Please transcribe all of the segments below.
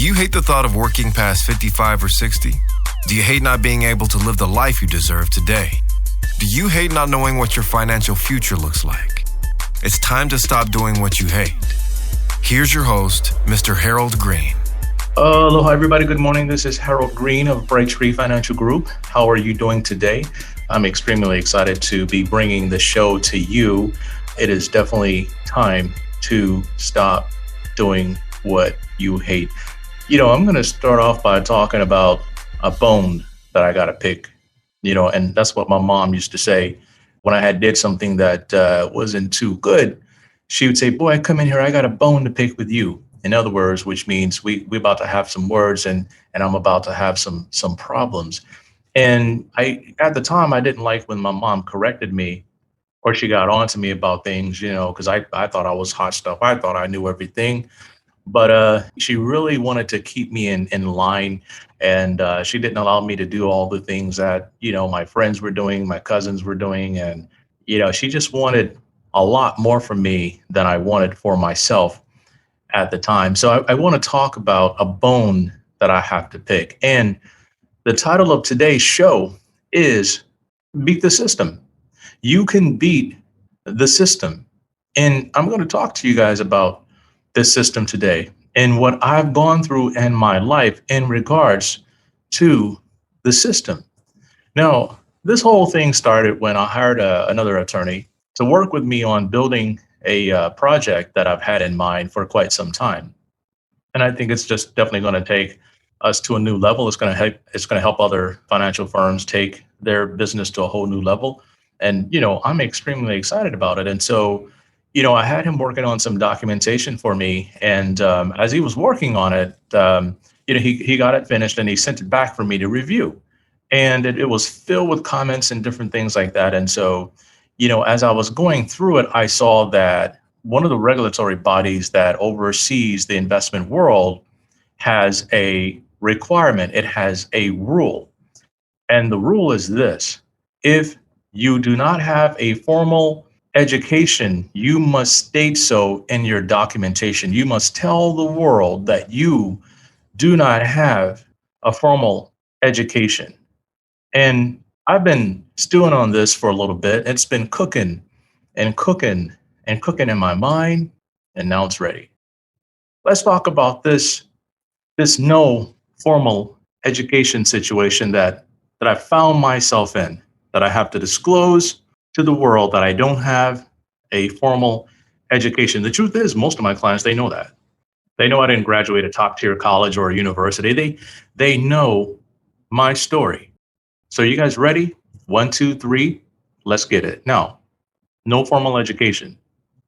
you hate the thought of working past 55 or 60? Do you hate not being able to live the life you deserve today? Do you hate not knowing what your financial future looks like? It's time to stop doing what you hate. Here's your host, Mr. Harold Green. Aloha, everybody. Good morning. This is Harold Green of Bright Tree Financial Group. How are you doing today? I'm extremely excited to be bringing the show to you. It is definitely time to stop doing what you hate. I'm going to start off by talking about a bone that I got to pick, and that's what my mom used to say when I did something that wasn't too good. She would say, boy, come in here. I got a bone to pick with you. In other words, which means we're about to have some words and I'm about to have some problems. And at the time, I didn't like when my mom corrected me or she got on to me about things, because I thought I was hot stuff. I thought I knew everything. But she really wanted to keep me in line, and she didn't allow me to do all the things that, my friends were doing, my cousins were doing. And, she just wanted a lot more from me than I wanted for myself at the time. So I want to talk about a bone that I have to pick. And the title of today's show is Beat the System. You can beat the system. And I'm going to talk to you guys about this system today and what I've gone through in my life in regards to the system. Now, this whole thing started when I hired another attorney to work with me on building a project that I've had in mind for quite some time. And I think it's just definitely going to take us to a new level. It's going to help other financial firms take their business to a whole new level. And, I'm extremely excited about it. And so, I had him working on some documentation for me. And as he was working on it, he got it finished and he sent it back for me to review. And it was filled with comments and different things like that. And so, as I was going through it, I saw that one of the regulatory bodies that oversees the investment world has a requirement. It has a rule. And the rule is this: if you do not have a formal education, you must state so in your documentation. You must tell the world that you do not have a formal education. And I've been stewing on this for a little bit. It's been cooking and cooking and cooking in my mind, and now it's ready. Let's talk about this no formal education situation that I found myself in, that I have to disclose to the world that I don't have a formal education. The truth is, most of my clients, they know that. They know I didn't graduate a top tier college or a university. They know my story. So you guys ready? 1, 2, 3, let's get it. Now, no formal education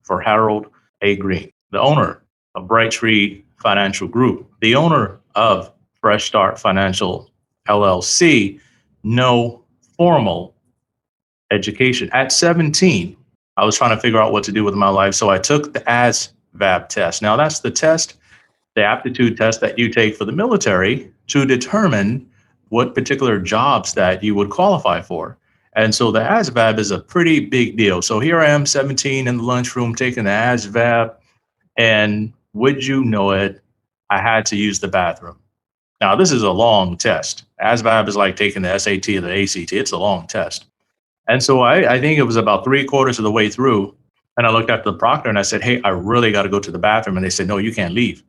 for Harold A. Green, the owner of Bright Tree Financial Group, the owner of Fresh Start Financial LLC, no formal education. At 17, I was trying to figure out what to do with my life. So I took the ASVAB test. Now that's the test, the aptitude test that you take for the military to determine what particular jobs that you would qualify for. And so the ASVAB is a pretty big deal. So here I am, 17, in the lunchroom taking the ASVAB. And would you know it, I had to use the bathroom. Now, this is a long test. ASVAB is like taking the SAT or the ACT. It's a long test. And so I think it was about 3/4 of the way through. And I looked at the proctor and I said, hey, I really got to go to the bathroom. And they said, no, you can't leave.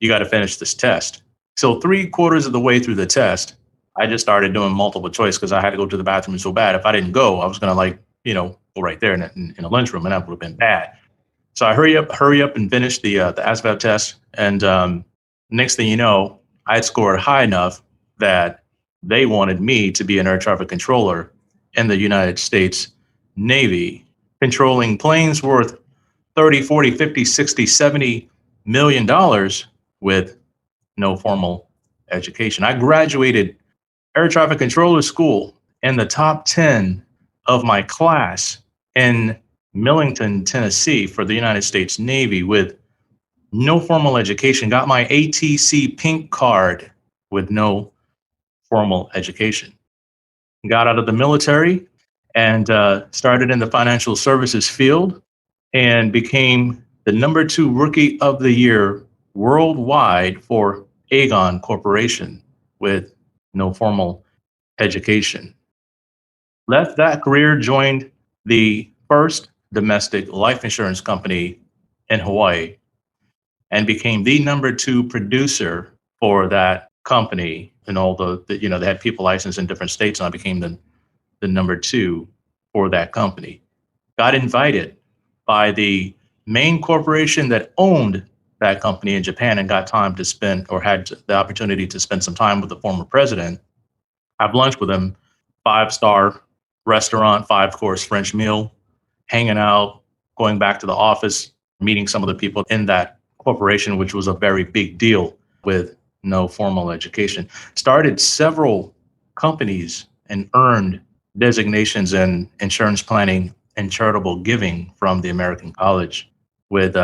You got to finish this test. So 3/4 of the way through the test, I just started doing multiple choice because I had to go to the bathroom so bad. If I didn't go, I was going to go right there in the lunchroom, and that would have been bad. So I hurry up and finish the ASVAB test. And next thing you know, I had scored high enough that they wanted me to be an air traffic controller in the United States Navy, controlling planes worth 30, 40, 50, 60, 70 million dollars with no formal education. I graduated air traffic controller school in the top 10 of my class in Millington, Tennessee for the United States Navy with no formal education, got my ATC pink card with no formal education. Got out of the military and started in the financial services field and became the #2 rookie of the year worldwide for Aegon Corporation with no formal education. Left that career, joined the first domestic life insurance company in Hawaii, and became the number two producer for that company. And all they had people licensed in different states, and I became the number two for that company. Got invited by the main corporation that owned that company in Japan and got time to spend, or had the opportunity to spend some time with the former president, have lunch with him, 5-star restaurant, 5-course French meal, hanging out, going back to the office, meeting some of the people in that corporation, which was a very big deal with no formal education. Started several companies and earned designations in insurance planning and charitable giving from the American College with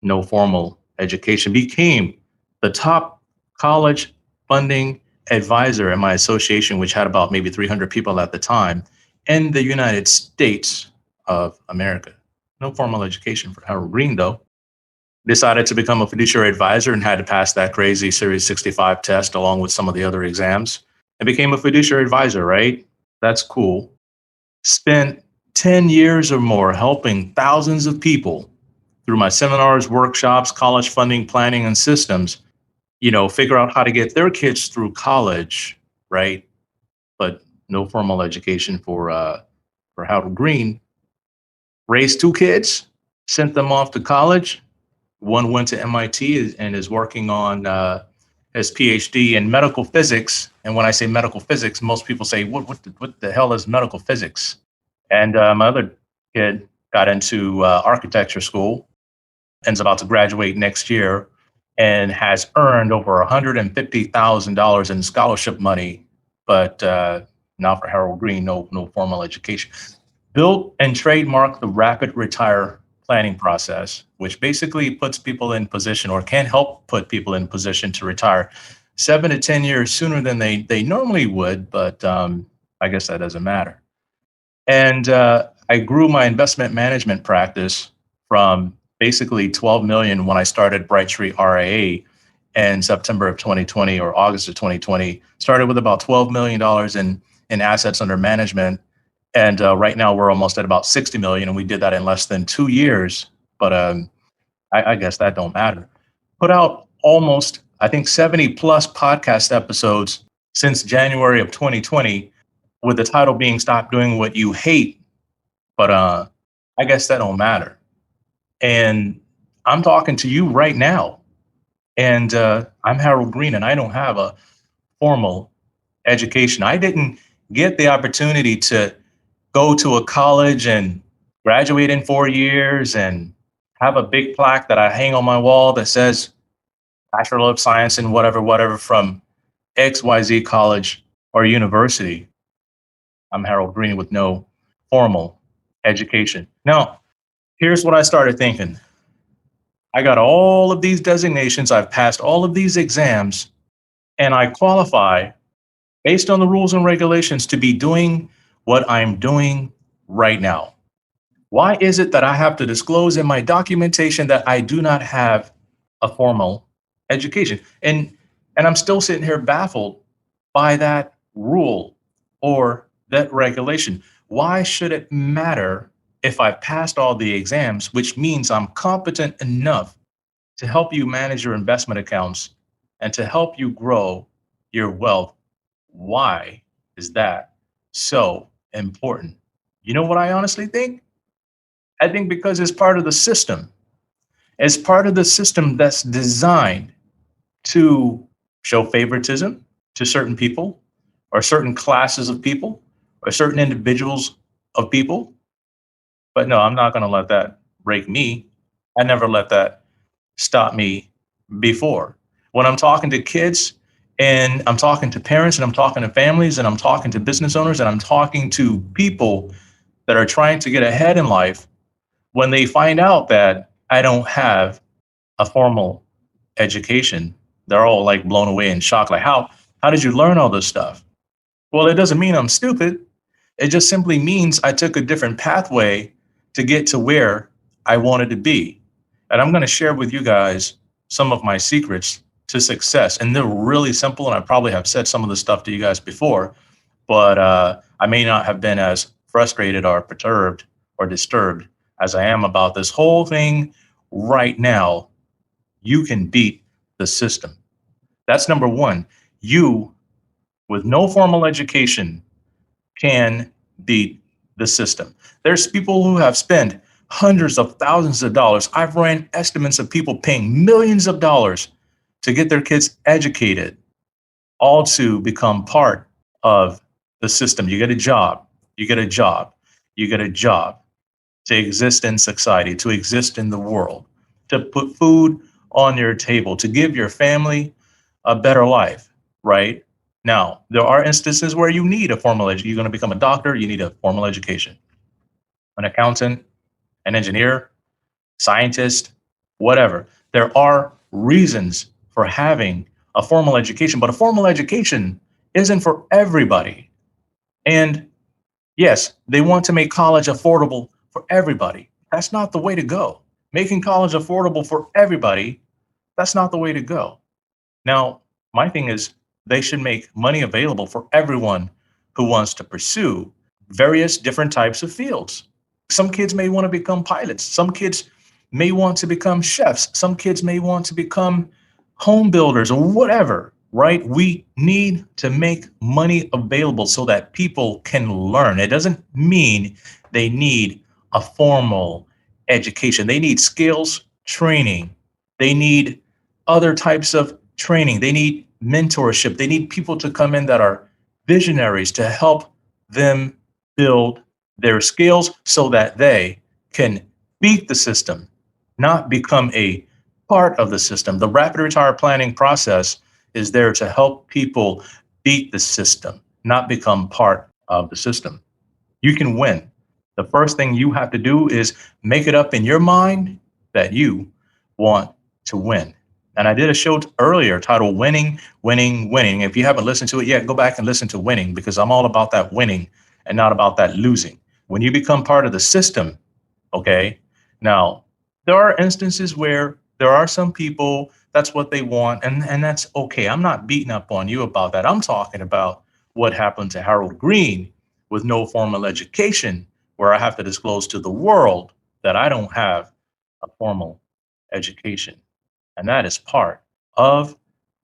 no formal education. Became the top college funding advisor in my association, which had about maybe 300 people at the time in the United States of America. No formal education for Harold Green, though. Decided to become a fiduciary advisor and had to pass that crazy Series 65 test along with some of the other exams, and became a fiduciary advisor, right? That's cool. Spent 10 years or more helping thousands of people through my seminars, workshops, college funding, planning, and systems, figure out how to get their kids through college, right? But no formal education for Harold Green. Raised 2 kids, sent them off to college. One went to MIT and is working on his PhD in medical physics. And when I say medical physics, most people say, what the hell is medical physics? And my other kid got into architecture school and is about to graduate next year and has earned over $150,000 in scholarship money. But now for Harold Green, no formal education. Built and trademarked the rapid retire planning process, which basically puts people in position, or can help put people in position to retire 7 to 10 years sooner than they normally would. But I guess that doesn't matter. And I grew my investment management practice from basically 12 million when I started Brightree RIA in September of 2020 or August of 2020. Started with about $12 million in assets under management. And right now we're almost at about 60 million, and we did that in less than 2 years. But I guess that don't matter. Put out almost, I think, 70 plus podcast episodes since January of 2020, with the title being Stop Doing What You Hate. But I guess that don't matter. And I'm talking to you right now. And I'm Harold Green, and I don't have a formal education. I didn't get the opportunity to go to a college and graduate in 4 years and have a big plaque that I hang on my wall that says Bachelor of Science in whatever from XYZ college or university. I'm Harold Green with no formal education. Now, here's what I started thinking. I got all of these designations, I've passed all of these exams, and I qualify based on the rules and regulations to be doing what I'm doing right now. Why is it that I have to disclose in my documentation that I do not have a formal education? And I'm still sitting here baffled by that rule or that regulation. Why should it matter if I passed all the exams, which means I'm competent enough to help you manage your investment accounts and to help you grow your wealth? Why is that so important? You know what I honestly think? I think because it's part of the system. It's part of the system that's designed to show favoritism to certain people or certain classes of people or certain individuals of people. But no, I'm not going to let that break me. I never let that stop me before. When I'm talking to kids and I'm talking to parents and I'm talking to families and I'm talking to business owners and I'm talking to people that are trying to get ahead in life, when they find out that I don't have a formal education, they're all like blown away in shock. Like, how did you learn all this stuff? Well, it doesn't mean I'm stupid. It just simply means I took a different pathway to get to where I wanted to be. And I'm going to share with you guys some of my secrets to success. And they're really simple. And I probably have said some of the stuff to you guys before, but I may not have been as frustrated or perturbed or disturbed as I am about this whole thing right now. You can beat the system. That's number one. You, with no formal education, can beat the system. There's people who have spent hundreds of thousands of dollars. I've ran estimates of people paying millions of dollars to get their kids educated, all to become part of the system. You get a job, you get a job, you get a job to exist in society, to exist in the world, to put food on your table, to give your family a better life, right? Now, there are instances where you need a formal education. You're going to become a doctor, you need a formal education. An accountant, an engineer, scientist, whatever. There are reasons for having a formal education, but a formal education isn't for everybody. And yes, they want to make college affordable for everybody. That's not the way to go. Making college affordable for everybody, that's not the way to go. Now, my thing is, they should make money available for everyone who wants to pursue various different types of fields. Some kids may want to become pilots. Some kids may want to become chefs. Some kids may want to become home builders or whatever, right? We need to make money available so that people can learn. It doesn't mean they need a formal education. They need skills training. They need other types of training. They need mentorship. They need people to come in that are visionaries to help them build their skills so that they can beat the system, not become a part of the system. The rapid retire planning process is there to help people beat the system, not become part of the system. You can win. The first thing you have to do is make it up in your mind that you want to win. And I did a show earlier titled Winning, Winning, Winning. If you haven't listened to it yet, go back and listen to Winning, because I'm all about that winning and not about that losing. When you become part of the system, okay, now there are instances where there are some people, that's what they want, and that's okay. I'm not beating up on you about that. I'm talking about what happened to Harold Green with no formal education, where I have to disclose to the world that I don't have a formal education. And that is part of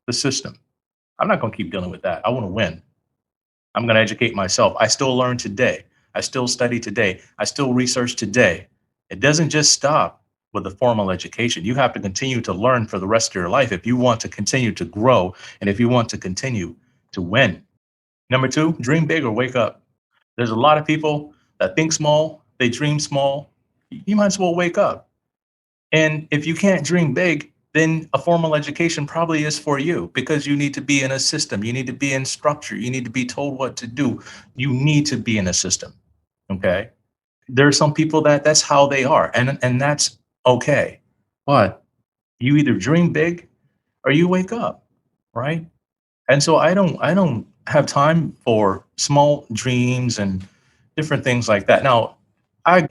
the system. I'm not going to keep dealing with that. I want to win. I'm going to educate myself. I still learn today. I still study today. I still research today. It doesn't just stop with the formal education. You have to continue to learn for the rest of your life if you want to continue to grow and if you want to continue to win. Number two, dream big or wake up. There's a lot of people that think small, they dream small. You might as well wake up. And if you can't dream big, then a formal education probably is for you, because you need to be in a system. You need to be in structure. You need to be told what to do. You need to be in a system. Okay. There are some people that's how they are, and that's okay. But you either dream big or you wake up, right? And so I don't have time for small dreams and different things like that. Now,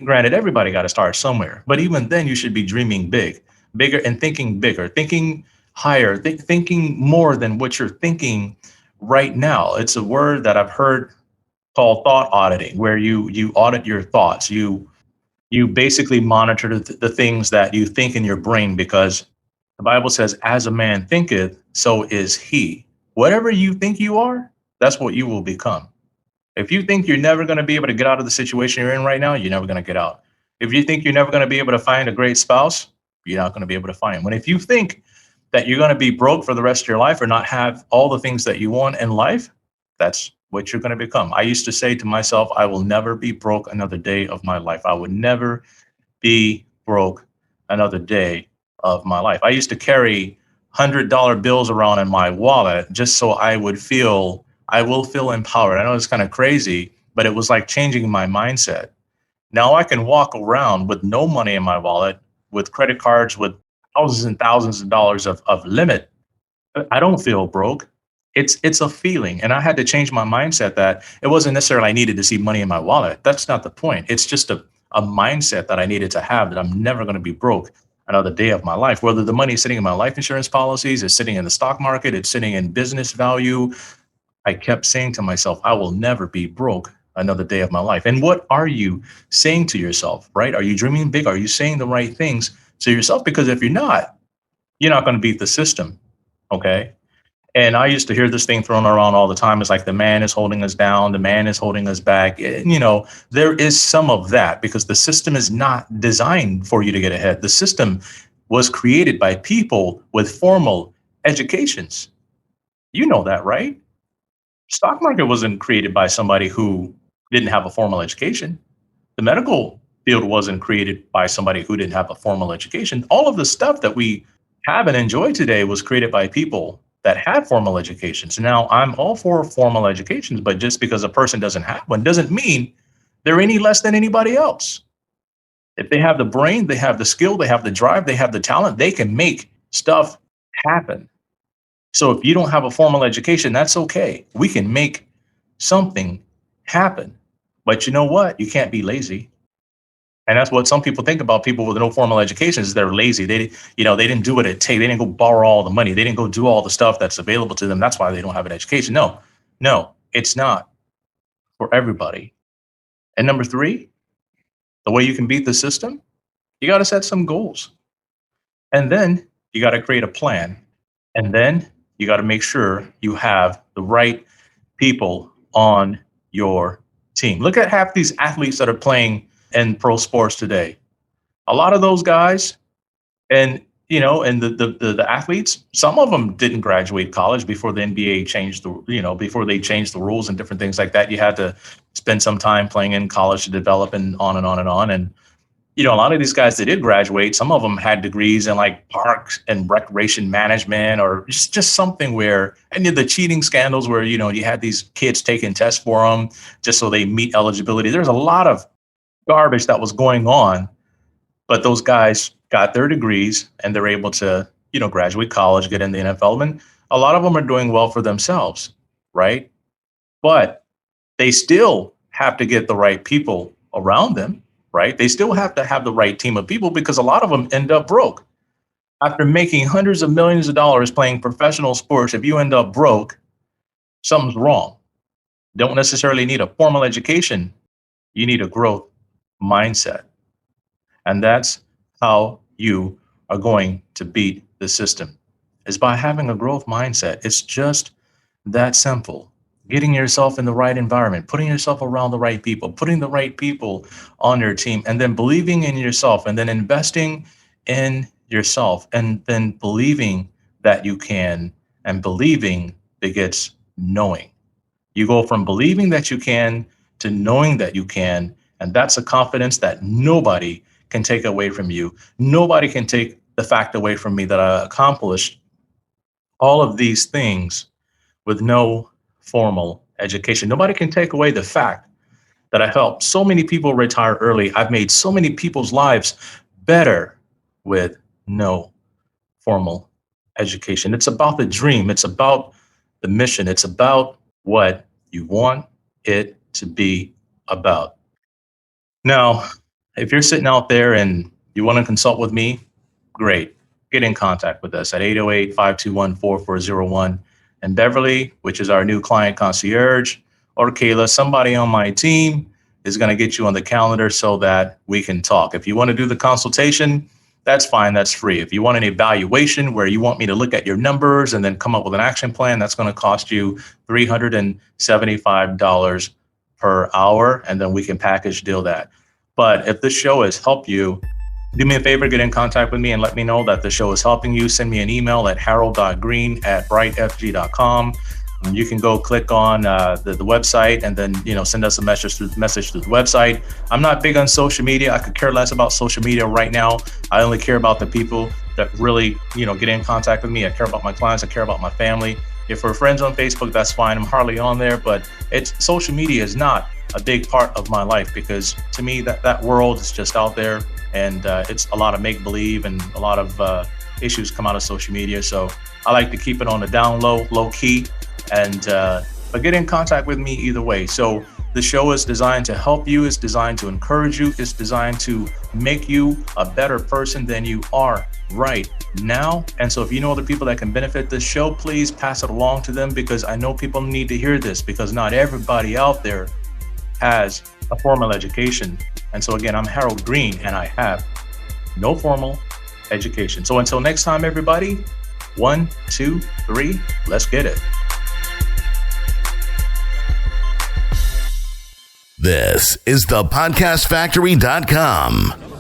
granted, everybody got to start somewhere, but even then you should be dreaming bigger and thinking bigger, thinking higher, thinking more than what you're thinking right now. It's a word that I've heard called thought auditing, where you audit your thoughts. You basically monitor the things that you think in your brain, because the Bible says, as a man thinketh, so is he. Whatever you think you are, that's what you will become. If you think you're never going to be able to get out of the situation you're in right now, you're never going to get out. If you think you're never going to be able to find a great spouse, you're not going to be able to find one. If you think that you're going to be broke for the rest of your life or not have all the things that you want in life, that's what you're going to become. I used to say to myself, I will never be broke another day of my life. I would never be broke another day of my life. I used to carry $100 bills around in my wallet just so I will feel empowered. I know it's kind of crazy, but it was like changing my mindset. Now I can walk around with no money in my wallet, with credit cards with thousands and thousands of dollars of limit. I don't feel broke. It's a feeling. And I had to change my mindset that it wasn't necessarily I needed to see money in my wallet. That's not the point. It's just a mindset that I needed to have, that I'm never going to be broke another day of my life. Whether the money is sitting in my life insurance policies, it's sitting in the stock market, it's sitting in business value, I kept saying to myself, I will never be broke another day of my life. And what are you saying to yourself, right? Are you dreaming big? Are you saying the right things to yourself? Because if you're not going to beat the system. Okay. And I used to hear this thing thrown around all the time. It's like the man is holding us down, the man is holding us back. And, there is some of that because the system is not designed for you to get ahead. The system was created by people with formal educations. You know that, right? Stock market wasn't created by somebody who didn't have a formal education. The medical field wasn't created by somebody who didn't have a formal education. All of the stuff that we have and enjoy today was created by people that had formal educations. Now, I'm all for formal educations, but just because a person doesn't have one doesn't mean they're any less than anybody else. If they have the brain, they have the skill, they have the drive, they have the talent, they can make stuff happen. So if you don't have a formal education, that's okay. We can make something happen. But you know what? You can't be lazy. And that's what some people think about people with no formal education is they're lazy. They didn't do what it takes. They didn't go borrow all the money. They didn't go do all the stuff that's available to them. That's why they don't have an education. No, it's not for everybody. And number 3, the way you can beat the system, you got to set some goals. And then you got to create a plan. And then you got to make sure you have the right people on your team. Look at half these athletes that are playing in pro sports today. A lot of those guys and the athletes, some of them didn't graduate college before the NBA changed before they changed the rules and different things like that. You had to spend some time playing in college to develop and on and on and on. And, a lot of these guys that did graduate, some of them had degrees in like parks and recreation management or just something where, and the cheating scandals where, you had these kids taking tests for them just so they meet eligibility. There's a lot of garbage that was going on, but those guys got their degrees and they're able to, graduate college, get in the NFL. And a lot of them are doing well for themselves, right? But they still have to get the right people around them, right? They still have to have the right team of people because a lot of them end up broke. After making hundreds of millions of dollars playing professional sports, if you end up broke, something's wrong. Don't necessarily need a formal education. You need a growth mindset. And that's how you are going to beat the system, is by having a growth mindset. It's just that simple. Getting yourself in the right environment, putting yourself around the right people, putting the right people on your team, and then believing in yourself, and then investing in yourself, and then believing that you can, and believing begets knowing. You go from believing that you can to knowing that you can, and that's a confidence that nobody can take away from you. Nobody can take the fact away from me that I accomplished all of these things with no formal education. Nobody can take away the fact that I helped so many people retire early. I've made so many people's lives better with no formal education. It's about the dream. It's about the mission. It's about what you want it to be about. Now, if you're sitting out there and you want to consult with me, great. Get in contact with us at 808-521-4401. And Beverly, which is our new client concierge, or Kayla, somebody on my team is going to get you on the calendar so that we can talk. If you want to do the consultation, that's fine. That's free. If you want an evaluation where you want me to look at your numbers and then come up with an action plan, that's going to cost you $375 per hour. And then we can package deal that. But if this show has helped you, do me a favor, get in contact with me and let me know that the show is helping you. Send me an email at harold.green@brightfg.com. You can go click on the website and then, send us a message through the website. I'm not big on social media. I could care less about social media right now. I only care about the people that really, get in contact with me. I care about my clients. I care about my family. If we're friends on Facebook, that's fine. I'm hardly on there, but social media is not a big part of my life because to me that world is just out there. And it's a lot of make-believe and a lot of issues come out of social media. So I like to keep it on the down low key. And but get in contact with me either way. So The show is designed to help you, it's designed to encourage you, it's designed to make you a better person than you are right now. And so if you know other people that can benefit this show, please pass it along to them, because I know people need to hear this, because not everybody out there has a formal education. And so again, I'm Harold Green and I have no formal education. So until next time, everybody, 1, 2, 3, let's get it. This is thepodcastfactory.com.